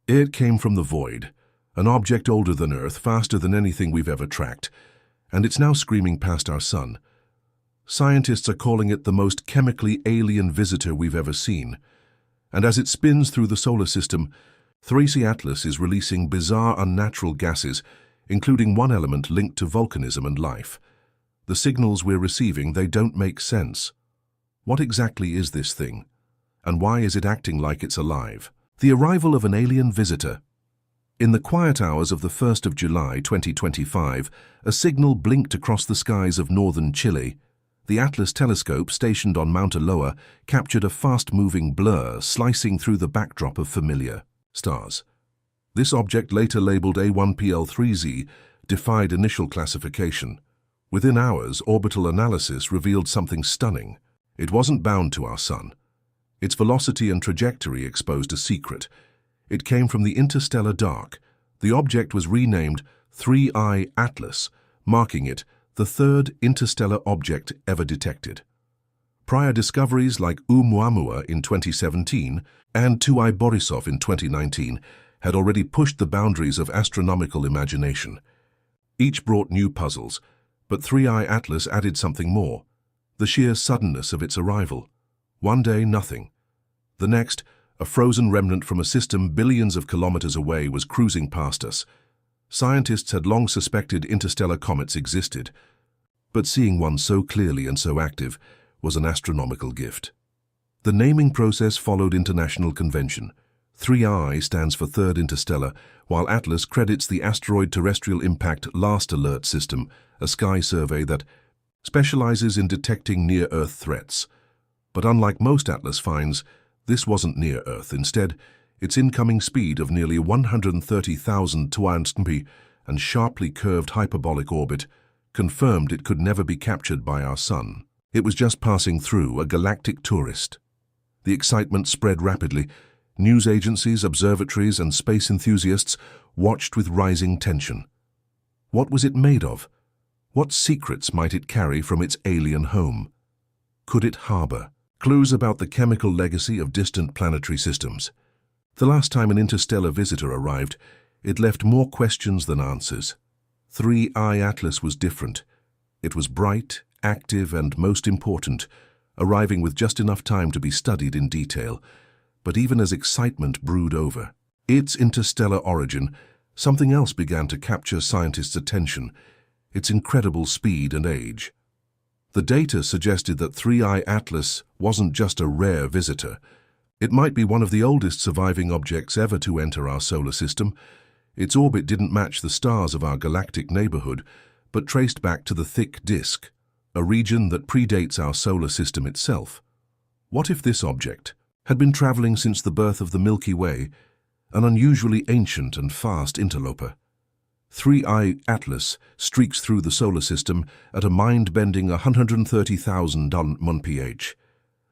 It came from the void, an object older than Earth, faster than anything we've ever tracked, and it's now screaming past our sun. Scientists are calling it the most chemically alien visitor we've ever seen. And as it spins through the solar system, 3C Atlas is releasing bizarre, unnatural gases, including one element linked to volcanism and life. The signals we're receiving, they don't make sense. What exactly is this thing? And why is it acting like it's alive? The arrival of an alien visitor. In the quiet hours of the 1st of July 2025, a signal blinked across the skies of northern Chile. The Atlas telescope, stationed on Mount Aloa, captured a fast-moving blur slicing through the backdrop of familiar stars. This object, later labeled A1PL3Z, defied initial classification. Within hours, orbital analysis revealed something stunning. It wasn't bound to our sun. Its velocity and trajectory exposed a secret. It came from the interstellar dark. The object was renamed 3I Atlas, marking it the third interstellar object ever detected. Prior discoveries like Oumuamua in 2017 and 2I Borisov in 2019 had already pushed the boundaries of astronomical imagination. Each brought new puzzles, but 3I Atlas added something more: the sheer suddenness of its arrival. One day, nothing. The next, a frozen remnant from a system billions of kilometers away was cruising past us. Scientists had long suspected interstellar comets existed, but seeing one so clearly and so active was an astronomical gift. The naming process followed international convention. 3I stands for Third Interstellar, while Atlas credits the Asteroid Terrestrial Impact Last Alert System, a sky survey that specializes in detecting near-Earth threats. But unlike most Atlas finds, this wasn't near Earth. Instead, its incoming speed of nearly 130,000 km and sharply curved hyperbolic orbit confirmed it could never be captured by our sun. It was just passing through, a galactic tourist. The excitement spread rapidly. News agencies, observatories, and space enthusiasts watched with rising tension. What was it made of? What secrets might it carry from its alien home? Could it harbor clues about the chemical legacy of distant planetary systems? The last time an interstellar visitor arrived, it left more questions than answers. 3I Atlas was different. It was bright, active, and most important, arriving with just enough time to be studied in detail. But even as excitement brewed over its interstellar origin, something else began to capture scientists' attention: its incredible speed and age. The data suggested that 3I Atlas wasn't just a rare visitor. It might be one of the oldest surviving objects ever to enter our solar system. Its orbit didn't match the stars of our galactic neighborhood, but traced back to the thick disk, a region that predates our solar system itself. What if this object had been traveling since the birth of the Milky Way, an unusually ancient and fast interloper? 3I Atlas streaks through the solar system at a mind-bending 130,000 mph.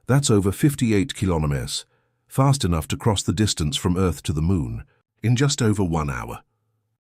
That's over 58 kilometers, fast enough to cross the distance from Earth to the Moon in just over 1 hour.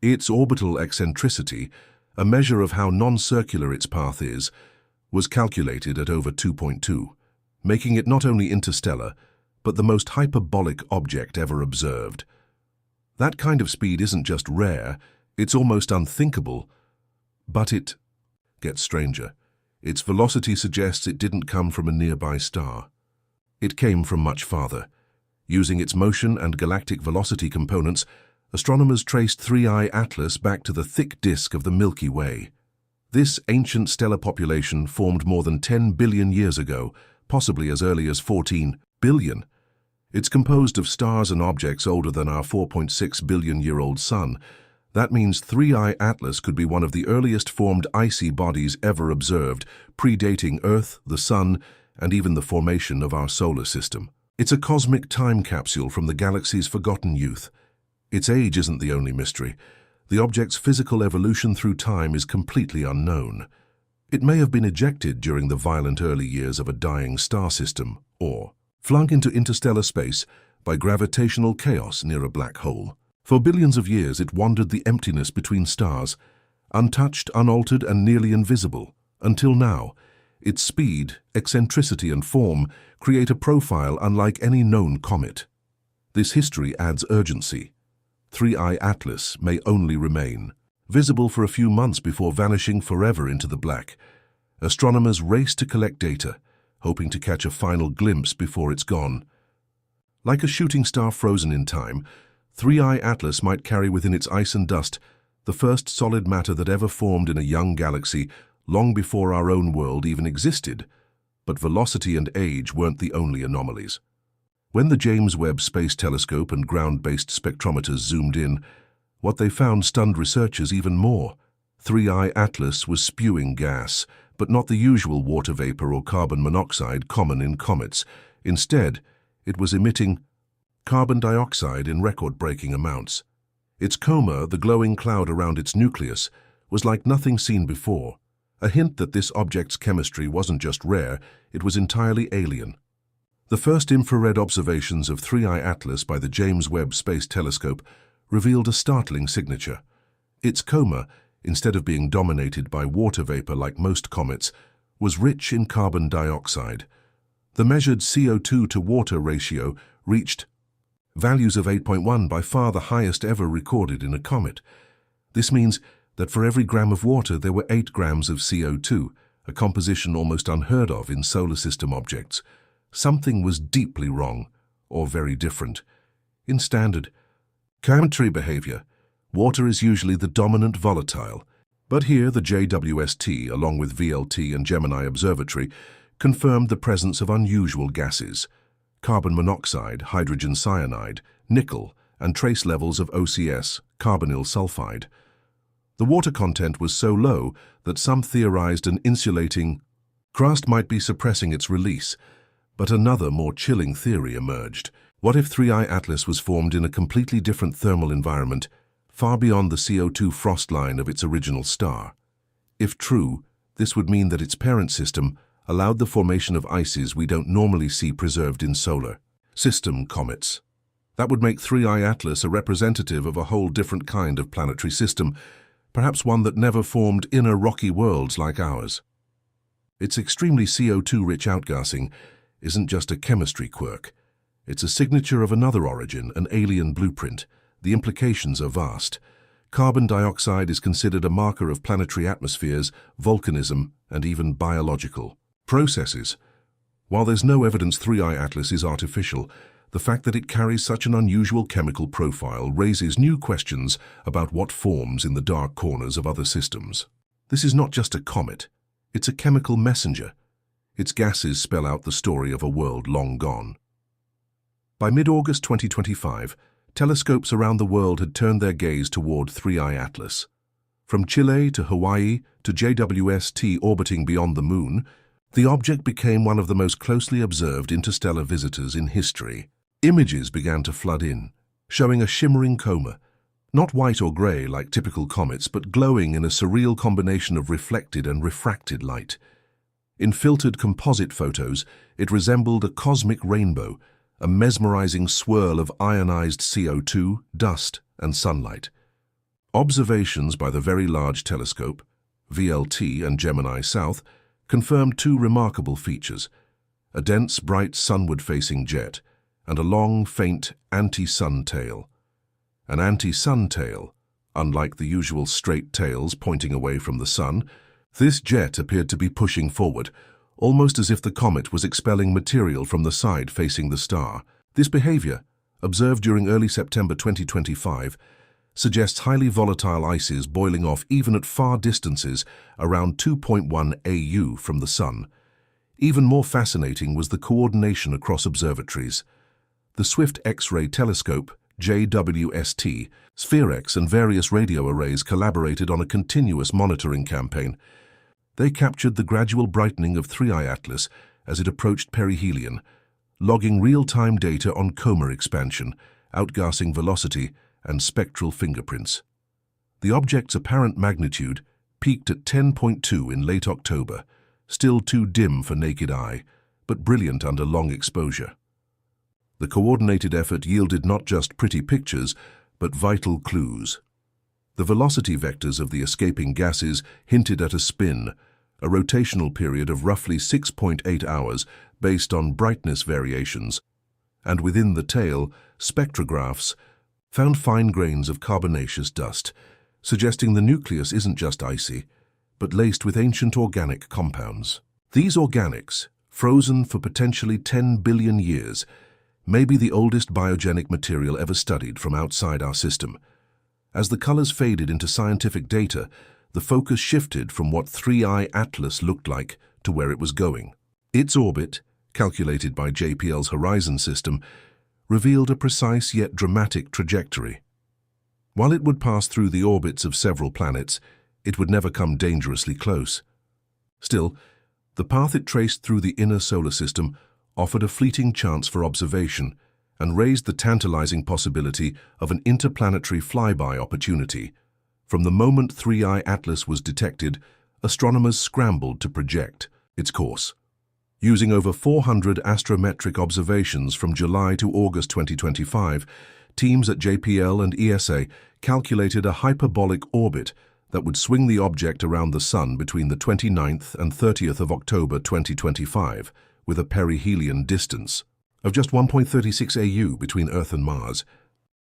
Its orbital eccentricity, a measure of how non-circular its path is, was calculated at over 2.2, making it not only interstellar, but the most hyperbolic object ever observed. That kind of speed isn't just rare, it's almost unthinkable. But it gets stranger. Its velocity suggests it didn't come from a nearby star. It came from much farther. Using its motion and galactic velocity components, astronomers traced 3I Atlas back to the thick disk of the Milky Way. This ancient stellar population formed more than 10 billion years ago, possibly as early as 14 billion. It's composed of stars and objects older than our 4.6 billion-year-old sun. That means 3I Atlas could be one of the earliest formed icy bodies ever observed, predating Earth, the Sun, and even the formation of our solar system. It's a cosmic time capsule from the galaxy's forgotten youth. Its age isn't the only mystery. The object's physical evolution through time is completely unknown. It may have been ejected during the violent early years of a dying star system, or flung into interstellar space by gravitational chaos near a black hole. For billions of years it wandered the emptiness between stars, untouched, unaltered, and nearly invisible, until now. Its speed, eccentricity, and form create a profile unlike any known comet. This history adds urgency. 3I Atlas may only remain, visible for a few months before vanishing forever into the black. Astronomers race to collect data, hoping to catch a final glimpse before it's gone. Like a shooting star frozen in time, 3I Atlas might carry within its ice and dust the first solid matter that ever formed in a young galaxy long before our own world even existed. But velocity and age weren't the only anomalies. When the James Webb Space Telescope and ground-based spectrometers zoomed in, what they found stunned researchers even more. 3I Atlas was spewing gas, but not the usual water vapor or carbon monoxide common in comets. Instead, it was emitting carbon dioxide in record-breaking amounts. Its coma, the glowing cloud around its nucleus, was like nothing seen before, a hint that this object's chemistry wasn't just rare, it was entirely alien. The first infrared observations of 3I Atlas by the James Webb Space Telescope revealed a startling signature. Its coma, instead of being dominated by water vapor like most comets, was rich in carbon dioxide. The measured CO2 to water ratio reached values of 8.1, by far the highest ever recorded in a comet. This means that for every gram of water there were 8 grams of CO2, a composition almost unheard of in solar system objects. Something was deeply wrong, or very different. In standard chemistry behavior, water is usually the dominant volatile, but here the JWST, along with VLT and Gemini Observatory, confirmed the presence of unusual gases: carbon monoxide, hydrogen cyanide, nickel, and trace levels of OCS, carbonyl sulfide. The water content was so low that some theorized an insulating crust might be suppressing its release. But another, more chilling theory emerged. What if 3I Atlas was formed in a completely different thermal environment, far beyond the CO2 frost line of its original star? If true, this would mean that its parent system allowed the formation of ices we don't normally see preserved in solar system comets. That would make 3I Atlas a representative of a whole different kind of planetary system, perhaps one that never formed inner rocky worlds like ours. Its extremely CO2-rich outgassing isn't just a chemistry quirk. It's a signature of another origin, an alien blueprint. The implications are vast. Carbon dioxide is considered a marker of planetary atmospheres, volcanism, and even biological processes. While there's no evidence 3I Atlas is artificial, the fact that it carries such an unusual chemical profile raises new questions about what forms in the dark corners of other systems. This is not just a comet. It's a chemical messenger. Its gases spell out the story of a world long gone. By mid-August 2025, telescopes around the world had turned their gaze toward 3I Atlas. From Chile to Hawaii to JWST orbiting beyond the Moon, the object became one of the most closely observed interstellar visitors in history. Images began to flood in, showing a shimmering coma, not white or gray like typical comets, but glowing in a surreal combination of reflected and refracted light. In filtered composite photos, it resembled a cosmic rainbow, a mesmerizing swirl of ionized CO2, dust, and sunlight. Observations by the Very Large Telescope, VLT and Gemini South, confirmed two remarkable features: a dense, bright sunward-facing jet, and a long, faint anti-sun tail. An anti-sun tail, unlike the usual straight tails pointing away from the sun, this jet appeared to be pushing forward, almost as if the comet was expelling material from the side facing the star. This behavior, observed during early September 2025, suggests highly volatile ices boiling off even at far distances around 2.1 AU from the sun. Even more fascinating was the coordination across observatories. The Swift X-ray Telescope, JWST, SphereX and various radio arrays collaborated on a continuous monitoring campaign. They captured the gradual brightening of 3I Atlas as it approached perihelion, logging real-time data on coma expansion, outgassing velocity, and spectral fingerprints. The object's apparent magnitude peaked at 10.2 in late October, still too dim for naked eye, but brilliant under long exposure. The coordinated effort yielded not just pretty pictures, but vital clues. The velocity vectors of the escaping gases hinted at a spin, a rotational period of roughly 6.8 hours based on brightness variations, and within the tail, spectrographs found fine grains of carbonaceous dust, suggesting the nucleus isn't just icy, but laced with ancient organic compounds. These organics, frozen for potentially 10 billion years, may be the oldest biogenic material ever studied from outside our system. As the colors faded into scientific data, the focus shifted from what 3I Atlas looked like to where it was going. Its orbit, calculated by JPL's Horizon system, revealed a precise yet dramatic trajectory. While it would pass through the orbits of several planets, it would never come dangerously close. Still, the path it traced through the inner solar system offered a fleeting chance for observation and raised the tantalizing possibility of an interplanetary flyby opportunity. From the moment 3I Atlas was detected, astronomers scrambled to project its course. Using over 400 astrometric observations from July to August 2025, teams at JPL and ESA calculated a hyperbolic orbit that would swing the object around the Sun between the 29th and 30th of October 2025, with a perihelion distance of just 1.36 AU between Earth and Mars.